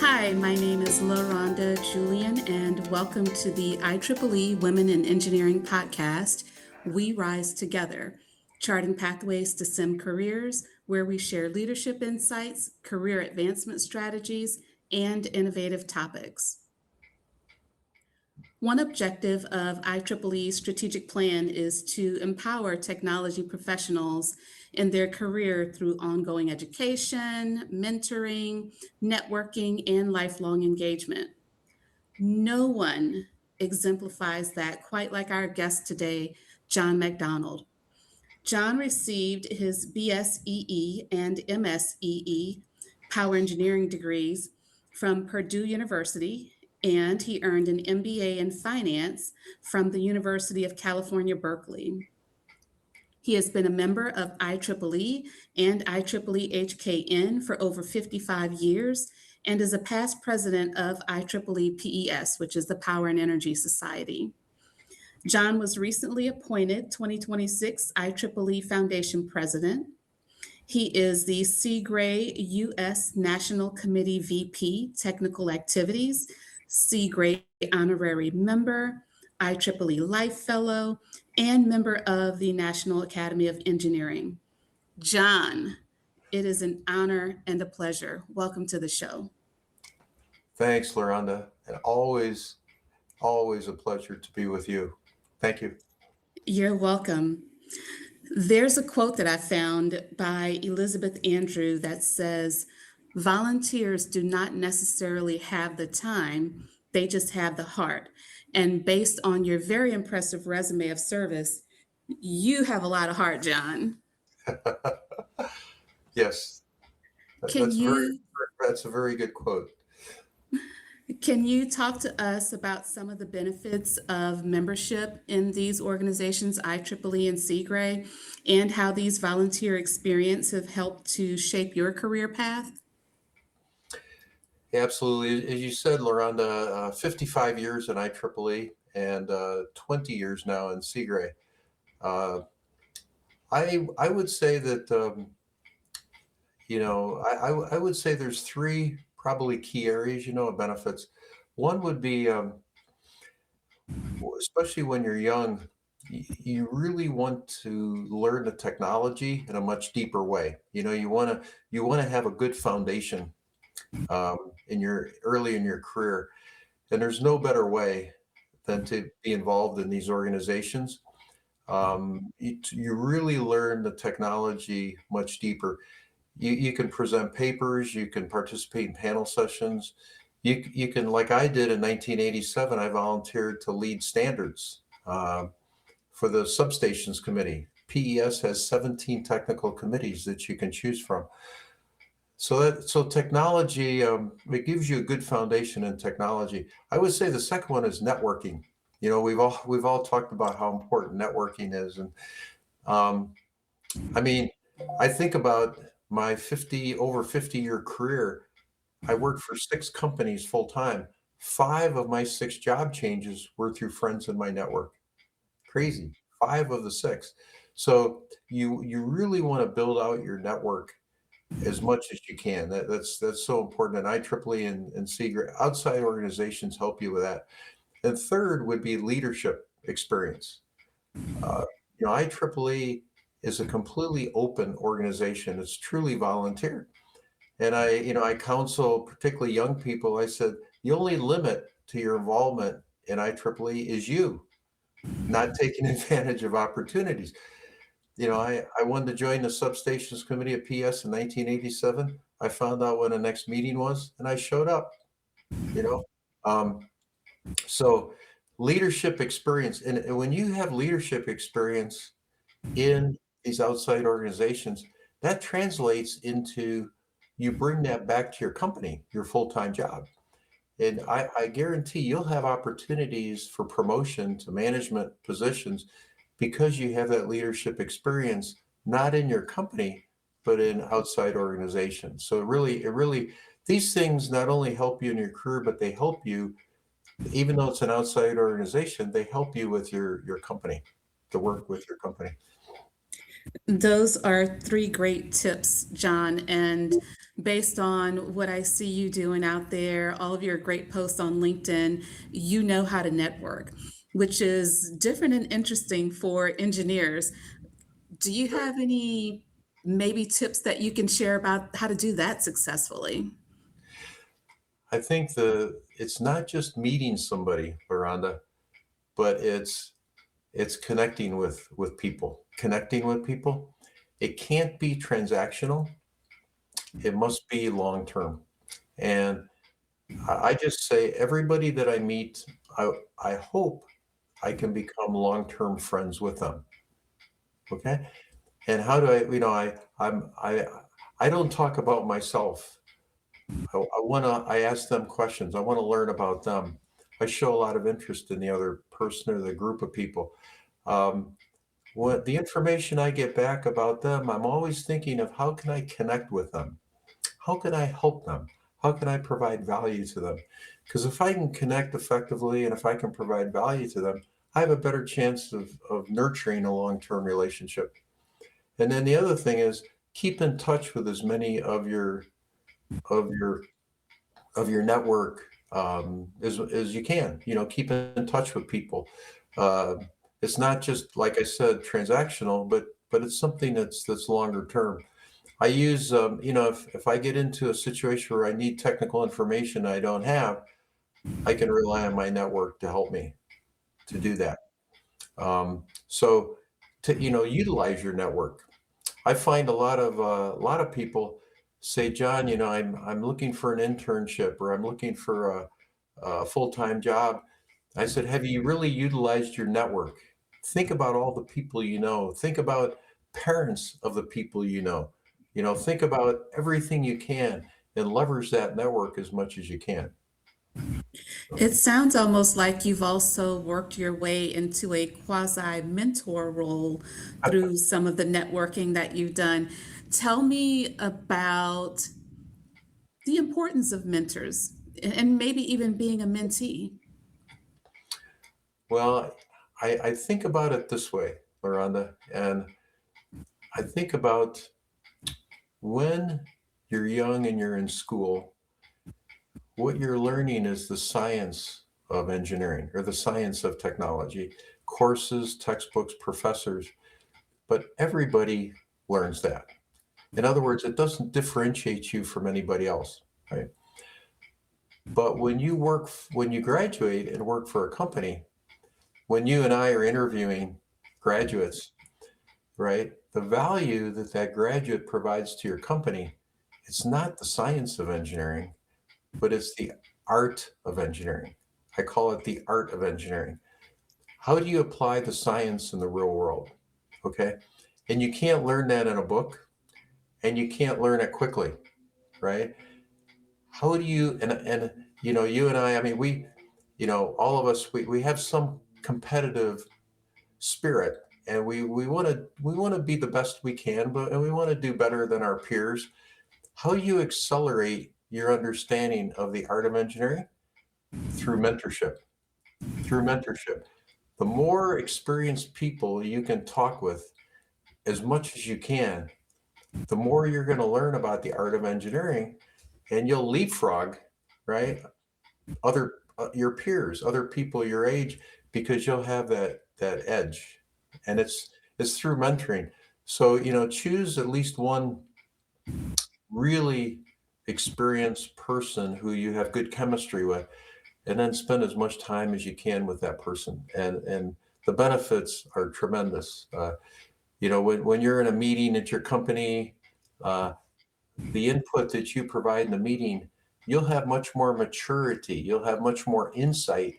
Hi, my name is LaRonda Julian, and welcome to the IEEE Women in Engineering podcast, We Rise Together, charting pathways to STEM careers, where we share leadership insights, career advancement strategies, and innovative topics. One objective of IEEE's strategic plan is to empower technology professionals in their career through ongoing education, mentoring, networking, and lifelong engagement. No one exemplifies that quite like our guest today, John McDonald. John received his BSEE and MSEE power engineering degrees from Purdue University, and he earned an MBA in finance from the University of California, Berkeley. He has been a member of IEEE and IEEE HKN for over 55 years and is a past president of IEEE PES, which is the Power and Energy Society. John was recently appointed 2026 IEEE Foundation President. He is the CGRAE U.S. National Committee VP, Technical Activities, CGRAE Honorary Member, IEEE Life Fellow, and member of the National Academy of Engineering. John, it is an honor and a pleasure. Welcome to the show. Thanks, LaRonda. And always a pleasure to be with you. Thank you. You're welcome. There's a quote that I found by Elizabeth Andrew that says, volunteers do not necessarily have the time, they just have the heart. And based on your very impressive resume of service, you have a lot of heart, John. Yes, Can you that's a very good quote. can you talk to us about some of the benefits of membership in these organizations, IEEE and CGRAE, and how these volunteer experiences have helped to shape your career path? Absolutely. As you said, LaRonda, 55 years in IEEE and 20 years now in CGRAE. Uh, I would say that I would say there's three probably key areas, of benefits. One would be, especially when you're young, you really want to learn the technology in a much deeper way. You want to have a good foundation early in your career, and there's no better way than to be involved in these organizations. You really learn the technology much deeper. You can present papers, you can participate in panel sessions. You can, like I did in 1987, I volunteered to lead standards for the substations committee. PES has 17 technical committees that you can choose from. So technology, it gives you a good foundation in technology. I would say the second one is networking. We've all talked about how important networking is, and I mean, I think about my over 50-year career. I worked for 6 companies full time. 5 of my 6 job changes were through friends in my network. Crazy. 5 of the 6. So you really want to build out your network as much as you can. That's so important. And IEEE and CGRAE, outside organizations help you with that. And third would be leadership experience. Uh, IEEE is a completely open organization. It's truly volunteer. And I counsel particularly young people. I said, the only limit to your involvement in IEEE is you not taking advantage of opportunities. I wanted to join the substations committee at PS in 1987. I found out when the next meeting was, and I showed up. You know, um, so leadership experience, and when you have leadership experience in these outside organizations, that translates into you bring that back to your company, your full-time job. And I guarantee you'll have opportunities for promotion to management positions because you have that leadership experience, not in your company, but in outside organizations. So it really, these things not only help you in your career, but they help you, even though it's an outside organization, they help you with your company, to work with your company. Those are three great tips, John. And based on what I see you doing out there, all of your great posts on LinkedIn, you know how to network, which is different and interesting for engineers. Do you have any maybe tips that you can share about how to do that successfully? I think it's not just meeting somebody, Miranda, but it's connecting with people. Connecting with people. It can't be transactional. It must be long term. And I just say everybody that I meet, I hope I can become long term friends with them. Okay. And how do I don't talk about myself. I ask them questions. I want to learn about them. I show a lot of interest in the other person or the group of people. Um, what the information I get back about them, I'm always thinking of how can I connect with them? How can I help them? How can I provide value to them? Because if I can connect effectively and if I can provide value to them, I have a better chance of nurturing a long-term relationship. And then the other thing is keep in touch with as many of your of your network as you can. You know, keep in touch with people. Uh, it's not just like I said, transactional, but it's something that's longer term. I use, if I get into a situation where I need technical information I don't have, I can rely on my network to help me to do that. So to, utilize your network. I find a lot of people say, John, I'm looking for an internship or I'm looking for a full-time job. I said, have you really utilized your network? Think about all the people you know. Think about parents of the people you know. Think about everything you can and leverage that network as much as you can. It sounds almost like you've also worked your way into a quasi mentor role through some of the networking that you've done. Tell me about the importance of mentors and maybe even being a mentee. Well, I think about it this way, Miranda, and I think about when you're young and you're in school, what you're learning is the science of engineering or the science of technology, courses, textbooks, professors, but everybody learns that. In other words, it doesn't differentiate you from anybody else, right? But when you graduate and work for a company, when you and I are interviewing graduates, right? The value that that graduate provides to your company, it's not the science of engineering, but it's the art of engineering. I call it the art of engineering. How do you apply the science in the real world? Okay. And you can't learn that in a book and you can't learn it quickly, right? How do you, and you and I mean, all of us, we have some competitive spirit and we want to be the best we can, and we want to do better than our peers. How do you accelerate your understanding of the art of engineering? Through mentorship. Through mentorship. The more experienced people you can talk with as much as you can, the more you're going to learn about the art of engineering, and you'll leapfrog, right? Other your peers, other people your age, because you'll have that edge, and it's through mentoring. So choose at least one really experienced person who you have good chemistry with, and then spend as much time as you can with that person, and the benefits are tremendous. When you're in a meeting at your company, uh, the input that you provide in the meeting, you'll have much more maturity, you'll have much more insight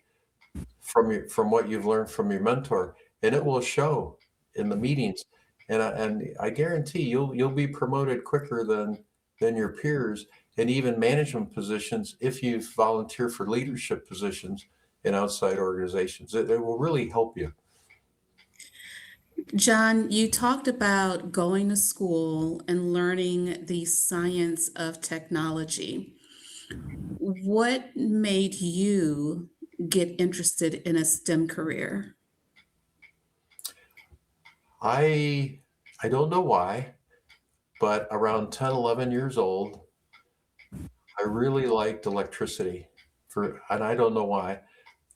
from what you've learned from your mentor, and it will show in the meetings. And I guarantee you'll be promoted quicker than your peers, and even management positions if you volunteer for leadership positions in outside organizations. It will really help you. John, you talked about going to school and learning the science of technology. What made you get interested in a STEM career? I I don't know why, but around 10, 11 years old, I really liked electricity and I don't know why.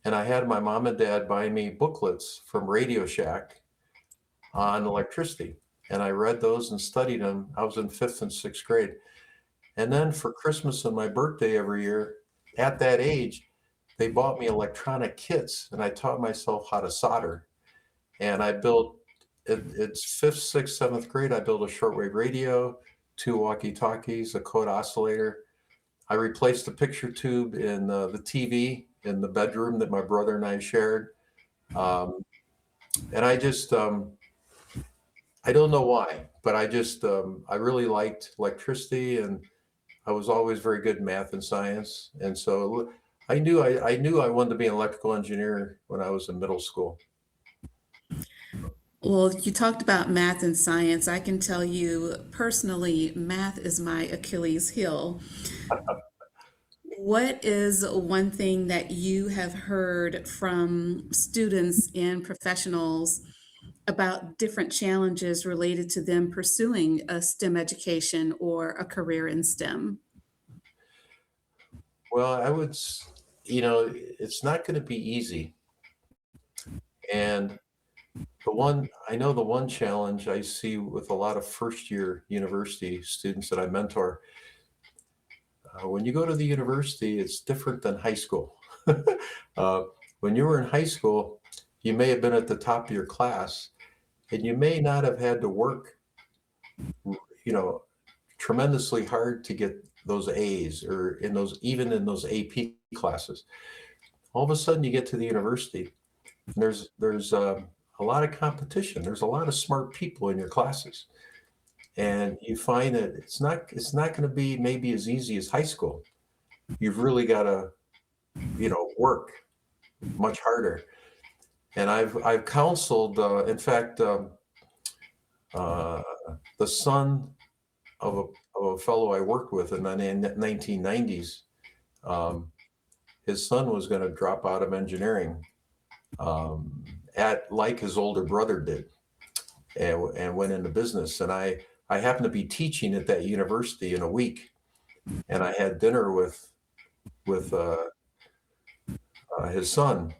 And I had my mom and dad buy me booklets from Radio Shack on electricity. And I read those and studied them. I was in fifth and sixth grade. And then for Christmas and my birthday every year, at that age, they bought me electronic kits and I taught myself how to solder. And I built, it's fifth, sixth, seventh grade, I built a shortwave radio, two walkie-talkies, a code oscillator. I replaced the picture tube in the TV in the bedroom that my brother and I shared. Um, and I don't know why, but I really liked electricity and I was always very good in math and science. And so I knew I wanted to be an electrical engineer when I was in middle school. Well, you talked about math and science. I can tell you personally, math is my Achilles heel. What is one thing that you have heard from students and professionals about different challenges related to them pursuing a STEM education or a career in STEM? Well, it's not going to be easy. And the one challenge I see with a lot of first year university students that I mentor, when you go to the university, it's different than high school. uh, when you were in high school, you may have been at the top of your class and you may not have had to work, you know, tremendously hard to get those A's or even in those AP classes. All of a sudden you get to the university and there's a lot of competition. There's a lot of smart people in your classes. And you find that it's not going to be maybe as easy as high school. You've really got to, work much harder. And I've counseled, in fact, uh, the son of a fellow I worked with in the 1990s. Um, his son was going to drop out of engineering at like his older brother did, and went into business. And I happened to be teaching at that university in a week, and I had dinner with his son.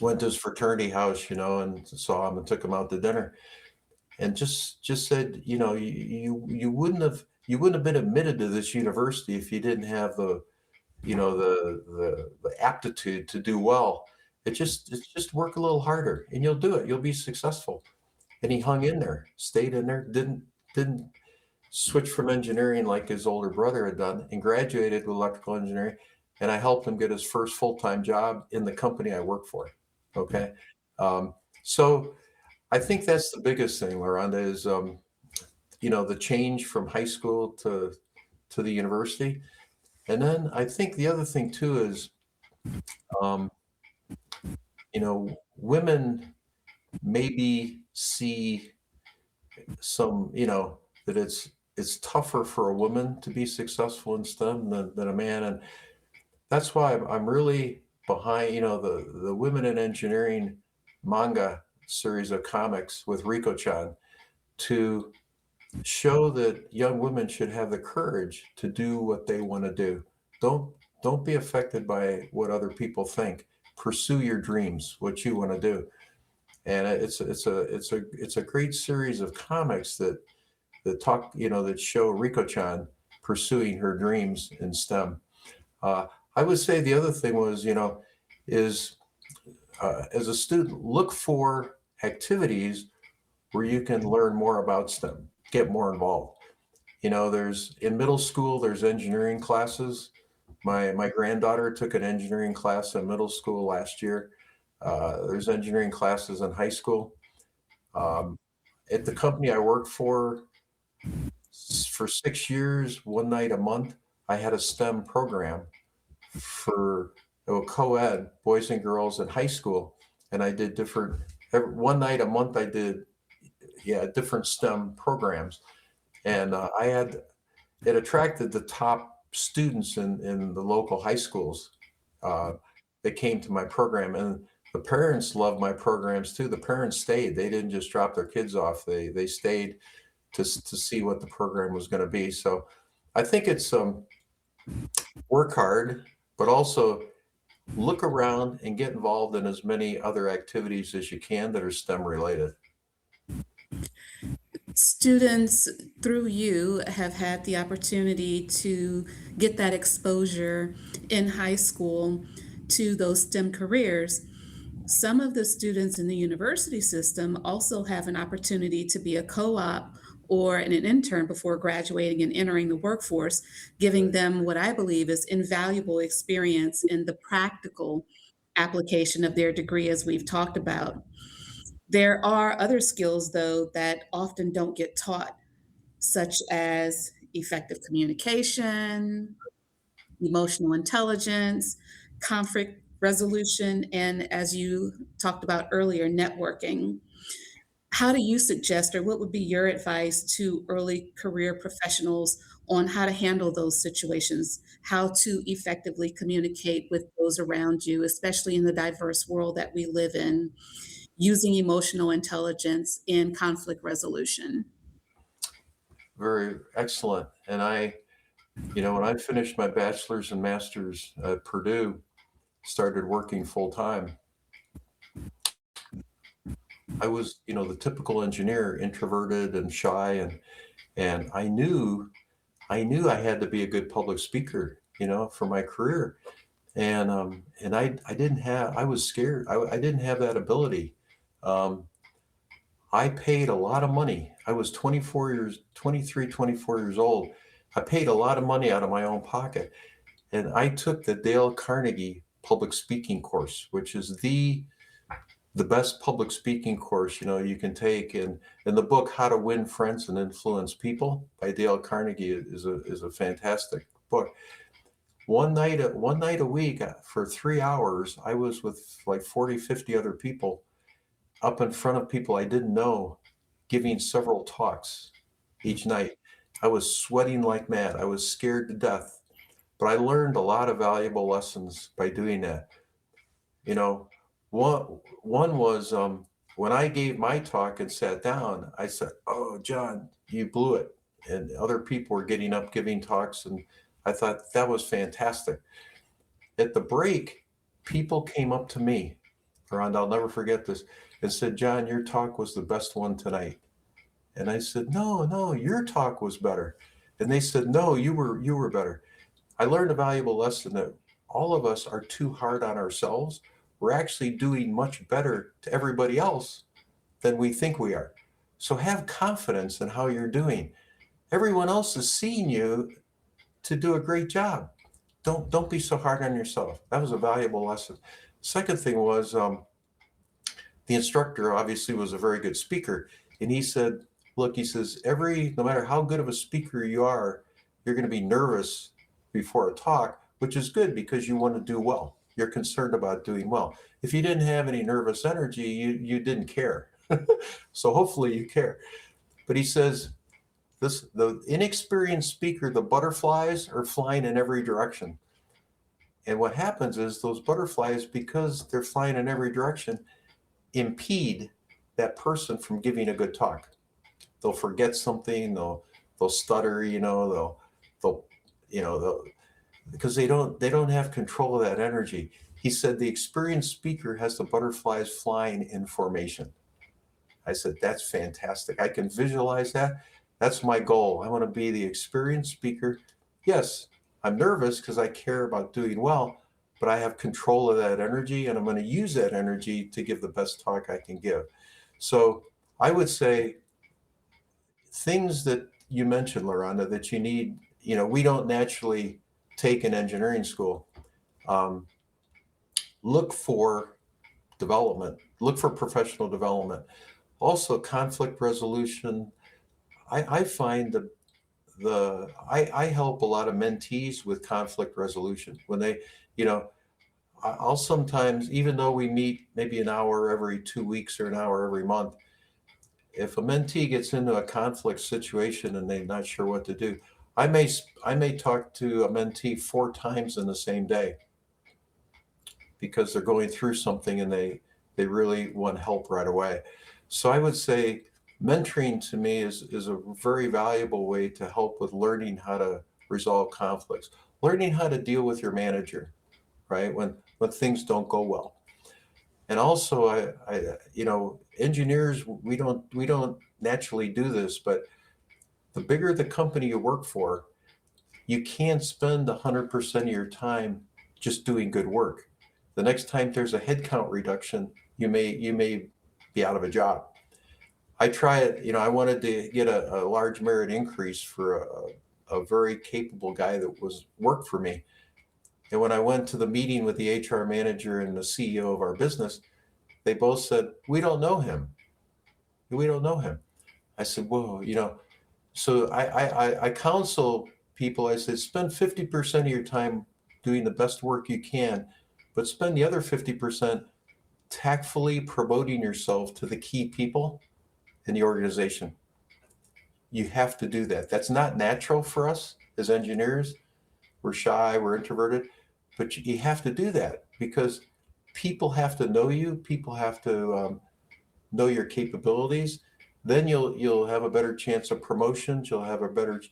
Went to his fraternity house, and saw him and took him out to dinner, and just said, you wouldn't have been admitted to this university if you didn't have the aptitude to do well. It's just work a little harder and you'll do it. You'll be successful. And he hung in there, stayed in there, didn't switch from engineering like his older brother had done, and graduated with electrical engineering. And I helped him get his first full-time job in the company I work for. Okay. So I think that's the biggest thing, Loranda, is the change from high school to the university. And then I think the other thing too is, um, women maybe see that it's tougher for a woman to be successful in STEM than a man. And that's why I'm really behind, the Women in Engineering manga series of comics with Rico-chan to show that young women should have the courage to do what they want to do. Don't be affected by what other people think. Pursue your dreams, what you want to do. And it's a great series of comics that show Rico-chan pursuing her dreams in STEM. I would say the other thing was, is as a student, look for activities where you can learn more about STEM, get more involved. There's in middle school, there's engineering classes. My granddaughter took an engineering class in middle school last year. There's engineering classes in high school. Um, at the company I worked for 6 years, one night a month, I had a STEM program for co-ed, boys and girls in high school. And I did one night a month, I did, different STEM programs. And it attracted the top students in the local high schools that came to my program. And The parents love my programs too. The parents stayed. They didn't just drop their kids off. They stayed to see what the program was going to be. So I think it's work hard, but also look around and get involved in as many other activities as you can that are STEM related. Students, through you, have had the opportunity to get that exposure in high school to those STEM careers. Some of the students in the university system also have an opportunity to be a co-op or an intern before graduating and entering the workforce, giving Right. them what I believe is invaluable experience in the practical application of their degree, as we've talked about. There are other skills, though, that often don't get taught, such as effective communication, emotional intelligence, conflict resolution, and as you talked about earlier, networking. How do you suggest, or what would be your advice to early career professionals on how to handle those situations, how to effectively communicate with those around you, especially in the diverse world that we live in, using emotional intelligence in conflict resolution? Very excellent. And when I finished my bachelor's and master's at Purdue, started working full time, I was, the typical engineer, introverted and shy, and I knew I had to be a good public speaker, for my career. And I didn't have, I was scared. I didn't have that ability. Um, I paid a lot of money. I was 23, 24 years old. I paid a lot of money out of my own pocket. And I took the Dale Carnegie public speaking course, which is the best public speaking course, you can take. And the book, How to Win Friends and Influence People by Dale Carnegie is a fantastic book. One night a week for 3 hours, I was with like 40, 50 other people up in front of people I didn't know, giving several talks each night. I was sweating like mad. I was scared to death, but I learned a lot of valuable lessons by doing that. You know, one was when I gave my talk and sat down, I said, "Oh, John, you blew it." And other people were getting up giving talks, and I thought that was fantastic. At the break, people came up to me, and I'll never forget this, and said, "John, your talk was the best one tonight." And I said, "No, no, your talk was better." And they said, "No, you were better." I learned a valuable lesson that all of us are too hard on ourselves. We're actually doing much better to everybody else than we think we are. So have confidence in how you're doing. Everyone else is seeing you to do a great job. Don't be so hard on yourself. That was a valuable lesson. Second thing was the instructor obviously was a very good speaker, and he said, "Look," he says, no matter how good of a speaker you are, you're going to be nervous before a talk, which is good because you want to do well. You're concerned about doing well. If you didn't have any nervous energy, you didn't care. So hopefully you care. But he says, the inexperienced speaker, the butterflies are flying in every direction. And what happens is those butterflies, because they're flying in every direction, impede that person from giving a good talk. They'll forget something, they'll stutter, they'll they'll because they don't have control of that energy. He said the experienced speaker has the butterflies flying in formation. I said, "That's fantastic. I can visualize that. That's my goal. I want to be the experienced speaker." Yes, I'm nervous because I care about doing well, but I have control of that energy, and I'm going to use that energy to give the best talk I can give. So I would say things that you mentioned, Loranda, that you need, we don't naturally take in engineering school. Um, look for development, look for professional development. Also, conflict resolution. I find that I help a lot of mentees with conflict resolution when they, you know, I'll sometimes, even though we meet maybe an hour every 2 weeks or an hour every month, if a mentee gets into a conflict situation and they're not sure what to do, I may talk to a mentee 4 times in the same day because they're going through something and They really want help right away. So I would say mentoring to me is a very valuable way to help with learning how to resolve conflicts, learning how to deal with your manager, right? When things don't go well. And also engineers, we don't naturally do this, but the bigger the company you work for, you can't spend 100% of your time just doing good work. The next time there's a headcount reduction, you may be out of a job. I try it, I wanted to get a large merit increase for a very capable guy that was worked for me. And when I went to the meeting with the HR manager and the CEO of our business, they both said, "We don't know him. We don't know him." I said, "Whoa, so I counsel people. I said, spend 50% of your time doing the best work you can, but spend the other 50% tactfully promoting yourself to the key people in the organization. You have to do that. That's not natural for us as engineers. We're shy, we're introverted, but you have to do that because people have to know you. People have to know your capabilities. Then you'll have a better chance of promotions. You'll have a better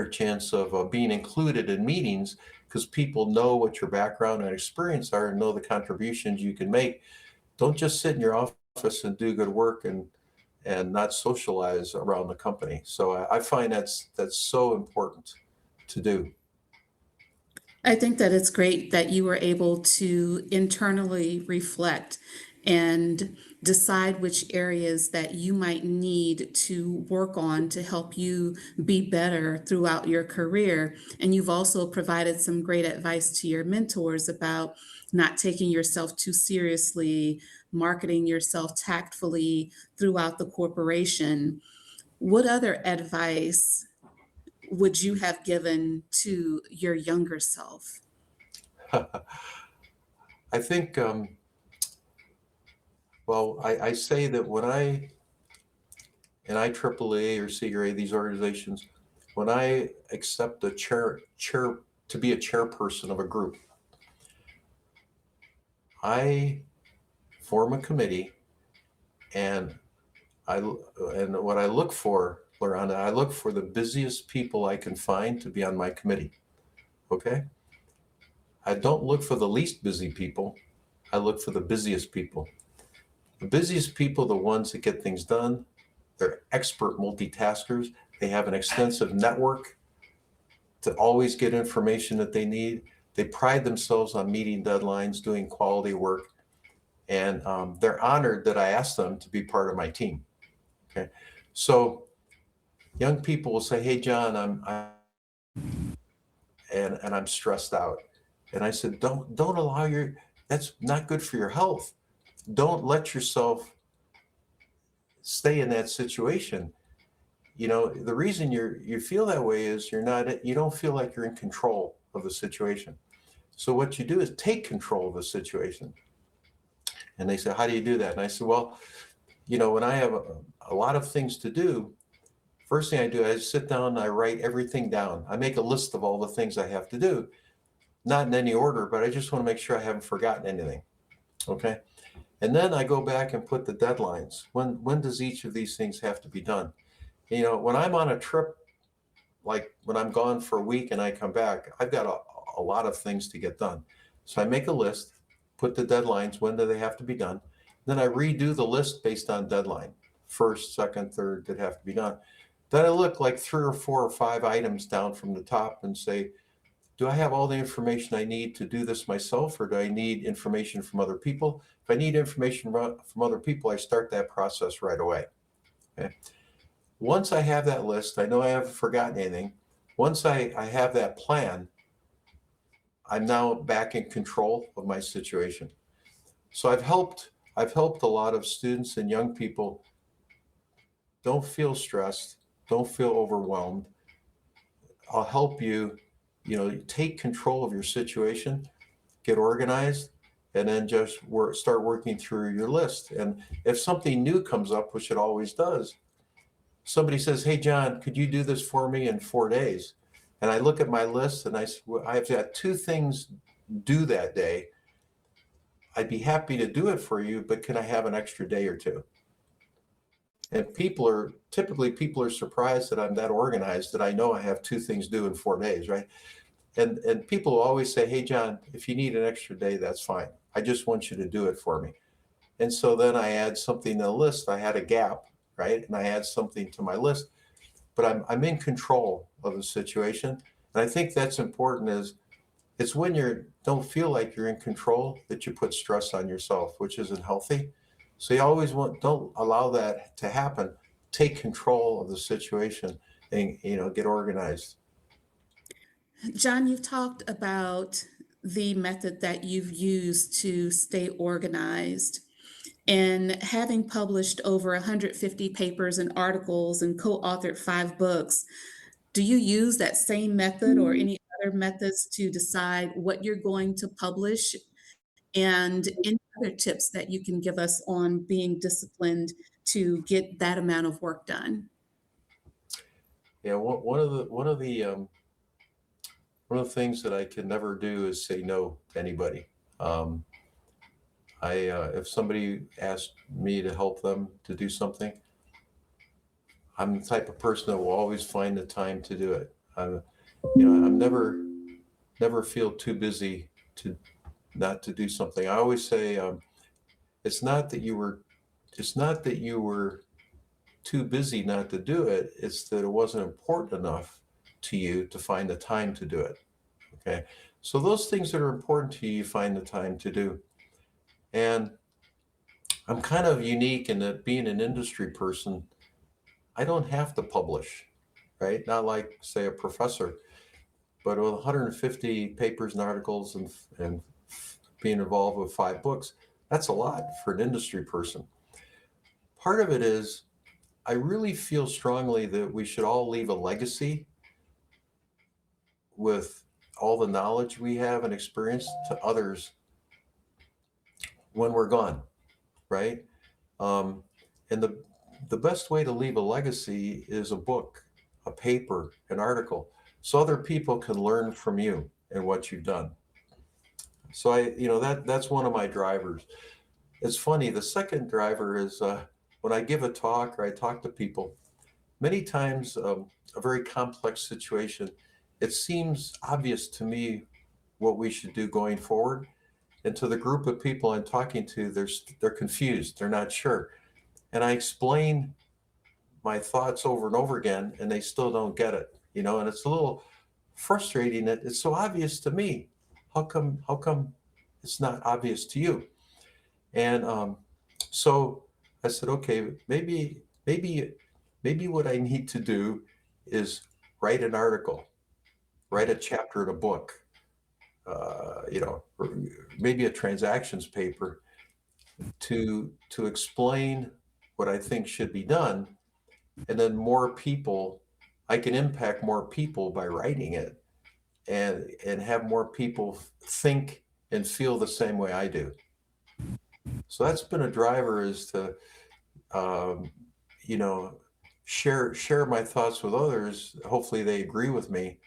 chance of being included in meetings because people know what your background and experience are and know the contributions you can make. Don't just sit in your office and do good work and not socialize around the company. So I find that's so important to do. I think that it's great that you were able to internally reflect and decide which areas that you might need to work on to help you be better throughout your career. And you've also provided some great advice to your mentors about not taking yourself too seriously, marketing yourself tactfully throughout the corporation. What other advice would you have given to your younger self? I think, well, I say that when in IEEE or CRA, these organizations, when I accept a chair to be a chairperson of a group, I form a committee and and what I look for, Lorana, I look for the busiest people I can find to be on my committee. Okay? I don't look for the least busy people. I look for the busiest people. The busiest people, the ones that get things done, they're expert multitaskers. They have an extensive network to always get information that they need. They pride themselves on meeting deadlines, doing quality work, and they're honored that I asked them to be part of my team. Okay, so young people will say, "Hey, John, and I'm stressed out," and I said, "Don't allow that's not good for your health. Don't let yourself stay in that situation. The reason you feel that way is you don't feel like you're in control of the situation. So what you do is take control of the situation." And they said, "How do you do that?" And I said, "Well, when I have a lot of things to do, first thing I do, I sit down and I write everything down. I make a list of all the things I have to do, not in any order, but I just want to make sure I haven't forgotten anything. Okay. And then I go back and put the deadlines. When does each of these things have to be done? When I'm on a trip, like when I'm gone for a week and I come back, I've got a lot of things to get done. So I make a list, put the deadlines, when do they have to be done? Then I redo the list based on deadline, first, second, third that have to be done. Then I look like 3 or 4 or 5 items down from the top and say, do I have all the information I need to do this myself, or do I need information from other people? If I need information from other people, I start that process right away. Okay. Once I have that list, I know I haven't forgotten anything. Once I have that plan, I'm now back in control of my situation. So I've helped a lot of students and young people. Don't feel stressed, don't feel overwhelmed. I'll help you, take control of your situation, get organized, and then just start working through your list. And if something new comes up, which it always does, somebody says, "Hey, John, could you do this for me in 4 days?" And I look at my list and I say, well, I've got 2 things due that day. I'd be happy to do it for you, but can I have an extra day or two? And people are surprised that I'm that organized that I know I have two things due in 4 days, right? And people always say, hey, John, if you need an extra day, that's fine. I just want you to do it for me. And so then I add something to the list. I had a gap, right? And I add something to my list, but I'm in control of the situation. And I think that's important is it's when you don't feel like you're in control that you put stress on yourself, which isn't healthy. So you always don't allow that to happen. Take control of the situation and, get organized. John, you've talked about the method that you've used to stay organized. And having published over 150 papers and articles and co-authored 5 books, do you use that same method or any other methods to decide what you're going to publish? And any other tips that you can give us on being disciplined to get that amount of work done? Yeah, one of the things that I can never do is say no to anybody. Um, if somebody asked me to help them to do something, I'm the type of person that will always find the time to do it. I'm never feel too busy to not to do something. I always say, it's not that you were, it's not that you were too busy not to do it. It's that it wasn't important enough to you to find the time to do it. Okay. So those things that are important to you, you find the time to do. And I'm kind of unique in that being an industry person, I don't have to publish, right? Not like, say, a professor, but with 150 papers and articles and being involved with 5 books, that's a lot for an industry person. Part of it is I really feel strongly that we should all leave a legacy with all the knowledge we have and experience to others when we're gone, right? Um, and the best way to leave a legacy is a book, a paper, an article, so other people can learn from you and what you've done. So that's one of my drivers. It's funny. The second driver is when I give a talk or I talk to people. Many times, a very complex situation. It seems obvious to me what we should do going forward, and to the group of people I'm talking to, they're confused. They're not sure, and I explain my thoughts over and over again, and they still don't get it. And it's a little frustrating that it's so obvious to me. How come it's not obvious to you? And so I said, okay, maybe what I need to do is write an article, write a chapter in a book, or maybe a transactions paper to explain what I think should be done, and then I can impact more people by writing it, and have more people think and feel the same way I do. So that's been a driver, is to um, you know share my thoughts with others. Hopefully they agree with me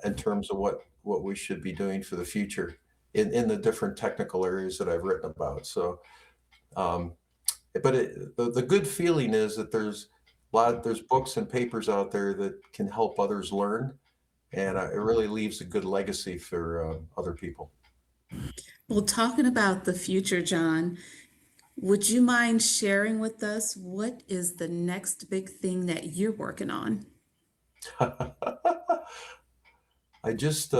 in terms of what we should be doing for the future in the different technical areas that I've written about. So um, but the good feeling is that there's books and papers out there that can help others learn, and it really leaves a good legacy for other people. Well, talking about the future, John, would you mind sharing with us what is the next big thing that you're working on? I just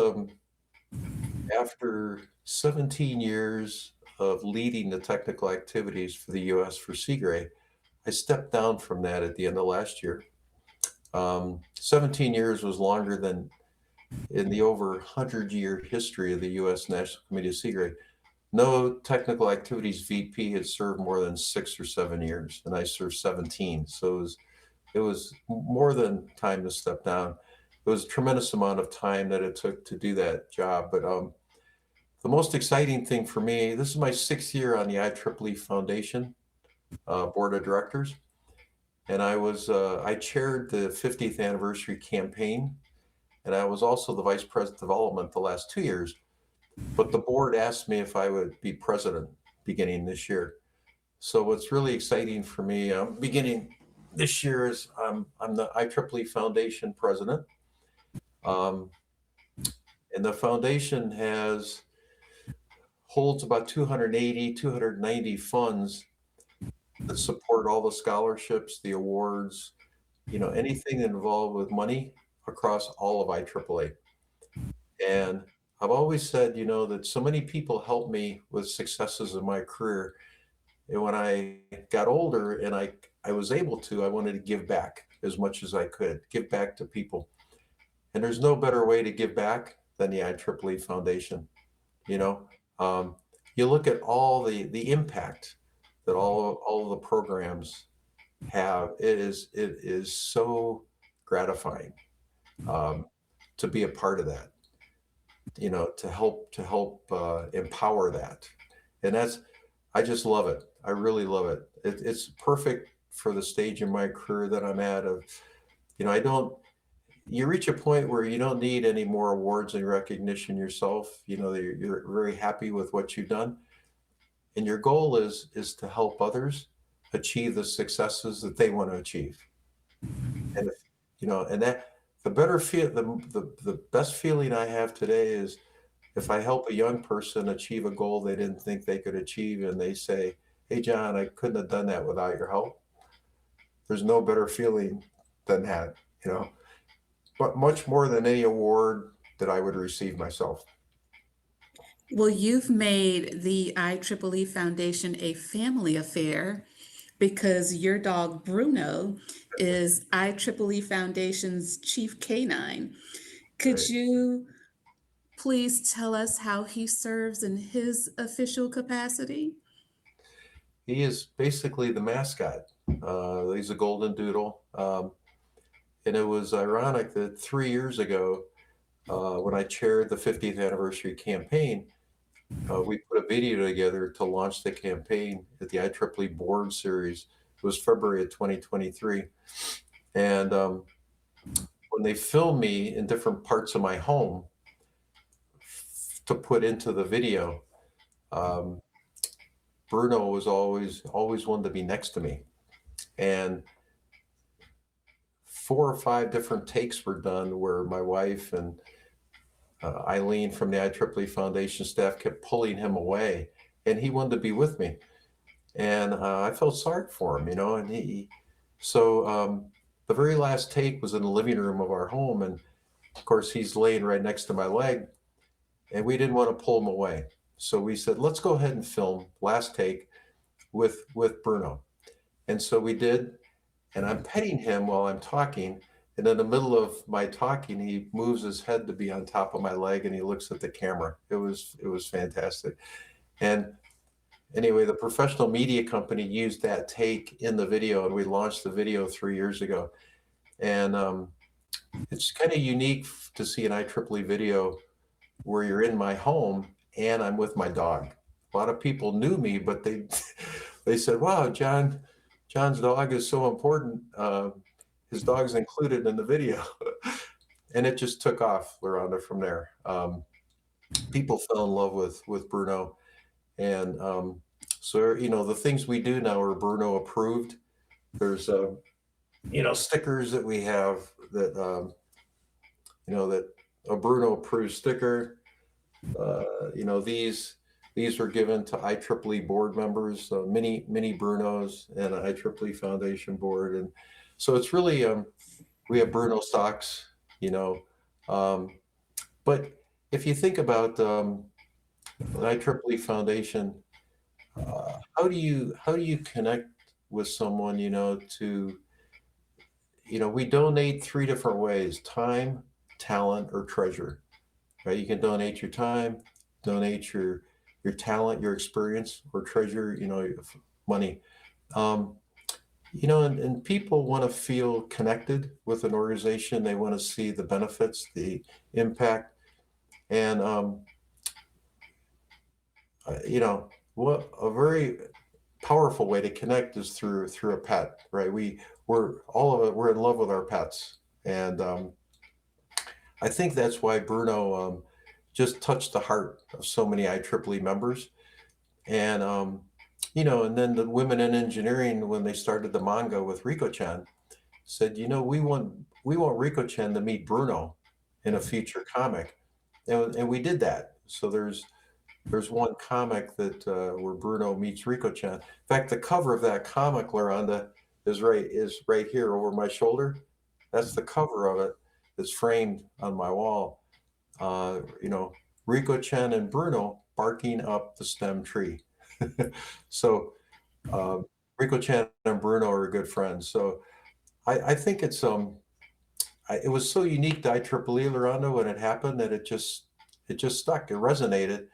after 17 years of leading the technical activities for the U.S. for Seagray, I stepped down from that at the end of last year. 17 years was longer than in the over 100-year history of the U.S. National Committee of Seagray. No technical activities VP had served more than 6 or 7 years, and I served 17. So it was more than time to step down. It was a tremendous amount of time that it took to do that job. But the most exciting thing for me, this is my 6th year on the IEEE Foundation Board of Directors, and I chaired the 50th anniversary campaign, and I was also the Vice President of Development the last 2 years. But the board asked me if I would be president beginning this year. So what's really exciting for me, beginning this year, is I'm the IEEE Foundation president. Um, and the foundation holds about 280, 290 funds that support all the scholarships, the awards, anything involved with money across all of IEEE. And I've always said, that so many people helped me with successes in my career. And when I got older and I was able to, I wanted to give back as much as I could, give back to people. And there's no better way to give back than the IEEE Foundation. You know, um, you look at all the impact that all of the programs have. It is so gratifying, um, to be a part of that. To help empower that, and I just love it. I really love it. It's perfect for the stage in my career that I'm at. I don't. You reach a point where you don't need any more awards and recognition yourself. You're very happy with what you've done, and your goal is to help others achieve the successes that they want to achieve. And if, and that the better feel the best feeling I have today is if I help a young person achieve a goal they didn't think they could achieve, and they say, "Hey, John, I couldn't have done that without your help." There's no better feeling than that, but much more than any award that I would receive myself. Well, you've made the IEEE Foundation a family affair because your dog Bruno is IEEE Foundation's chief canine. Could Right. you please tell us how he serves in his official capacity? He is basically the mascot. He's a golden doodle. And it was ironic that 3 years ago, when I chaired the 50th anniversary campaign, we put a video together to launch the campaign at the IEEE Board Series. It was February of 2023. And when they filmed me in different parts of my home to put into the video, um, Bruno was always wanted to be next to me. And 4 or 5 different takes were done where my wife and Eileen from the IEEE Foundation staff kept pulling him away, and he wanted to be with me. And I felt sorry for him, and the very last take was in the living room of our home. And of course, he's laying right next to my leg, and we didn't want to pull him away. So we said, let's go ahead and film last take with Bruno. And so we did, and I'm petting him while I'm talking. And in the middle of my talking, he moves his head to be on top of my leg, and he looks at the camera. It was fantastic. And anyway, the professional media company used that take in the video, and we launched the video 3 years ago. And it's kind of unique to see an IEEE video where you're in my home and I'm with my dog. A lot of people knew me, but they they said, "Wow, John's dog is so important. His dog's included in the video." And it just took off, Loranda, from there. People fell in love with Bruno. And so, the things we do now are Bruno approved. There's, stickers that we have that, that a Bruno approved sticker. These were given to IEEE board members, mini Brunos, and an IEEE Foundation board. And so it's really, we have Bruno stocks, um, but if you think about the IEEE Foundation, how do you connect with someone, we donate 3 different ways: time, talent, or treasure, right? You can donate your time, donate your talent, your experience, or treasure, money. Um, and people want to feel connected with an organization. They want to see the benefits, the impact, and what a very powerful way to connect is through a pet, right? We're all of it. We're in love with our pets, and I think that's why Bruno just touched the heart of so many IEEE members. And, and then the women in engineering, when they started the manga with Rico-chan, said, we want Rico-chan to meet Bruno in a feature comic. And we did that. So there's one comic that where Bruno meets Rico-chan. In fact, the cover of that comic, Laranda, is right here over my shoulder. That's the cover of it. It's framed on my wall. Uh, you know, Rico-chan and Bruno barking up the stem tree. So uh, Rico-chan and Bruno are good friends. So I think it was so unique to IEEE, Laranda, when it happened, that it just stuck. It resonated.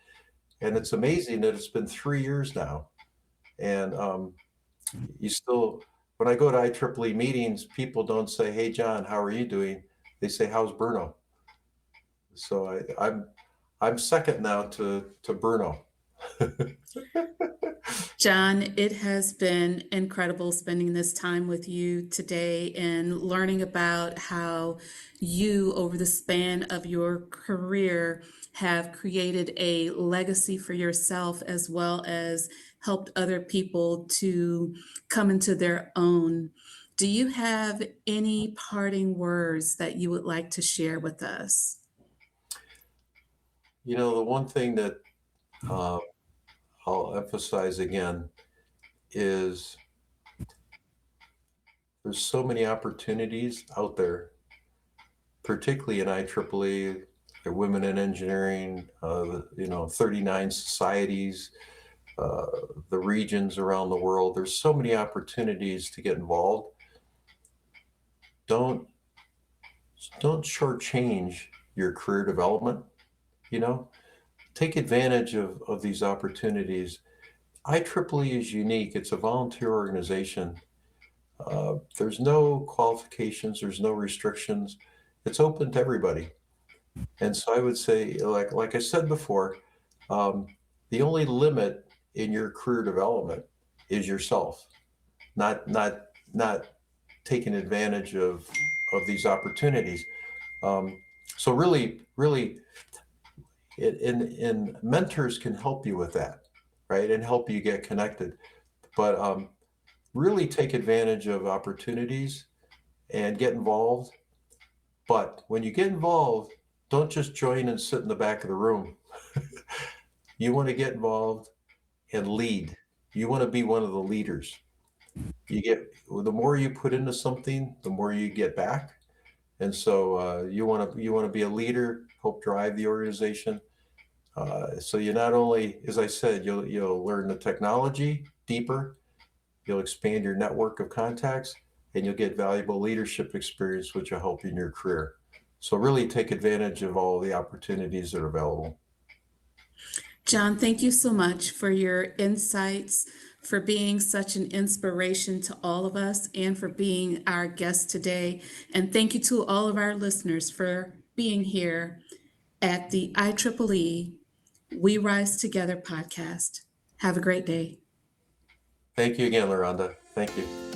And it's amazing that it's been 3 years now. And you still, when I go to IEEE meetings, people don't say, "Hey, John, how are you doing?" They say, "How's Bruno?" So I'm second now to Bruno. John, it has been incredible spending this time with you today and learning about how you, over the span of your career, have created a legacy for yourself as well as helped other people to come into their own. Do you have any parting words that you would like to share with us? The one thing that uh, I'll emphasize again is there's so many opportunities out there, particularly in IEEE, the women in engineering, 39 societies, uh, the regions around the world. There's so many opportunities to get involved. Don't don't shortchange your career development. You know, take advantage of these opportunities. IEEE is unique. It's a volunteer organization. There's no qualifications. There's no restrictions. It's open to everybody. And so I would say, like I said before, um, the only limit in your career development is yourself, not taking advantage of these opportunities. Um, so really, and mentors can help you with that, right, and help you get connected. But really take advantage of opportunities and get involved. But when you get involved, don't just join and sit in the back of the room. You want to get involved and lead. You want to be one of the leaders. The more you put into something, the more you get back. And so you want to be a leader, help drive the organization. So you not only, as I said, you'll learn the technology deeper, you'll expand your network of contacts, and you'll get valuable leadership experience, which will help you in your career. So really take advantage of all the opportunities that are available. John, thank you so much for your insights, for being such an inspiration to all of us, and for being our guest today. And thank you to all of our listeners for being here at the IEEE We Rise Together podcast. Have a great day. Thank you again, Laranda. Thank you.